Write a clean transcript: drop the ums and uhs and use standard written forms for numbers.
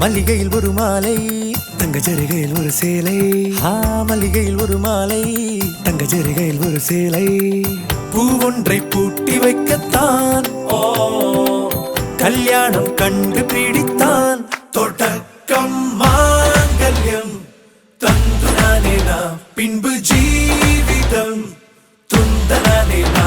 மல்லிகையில் ஒரு மாலை தங்க ஜரிகையில் ஒரு சேலை. மல்லிகையில் ஒரு மாலை தங்க ஜரிகையில் ஒரு சேலை. பூவொன்றை பூட்டி வைக்கத்தான் கல்யாணம் கண்டு பிடித்தான். தொடக்கம் மாங்கல்யம் தந்து நானே நாம் பின்பு ஜீவிதம் துந்த நானே நாம்.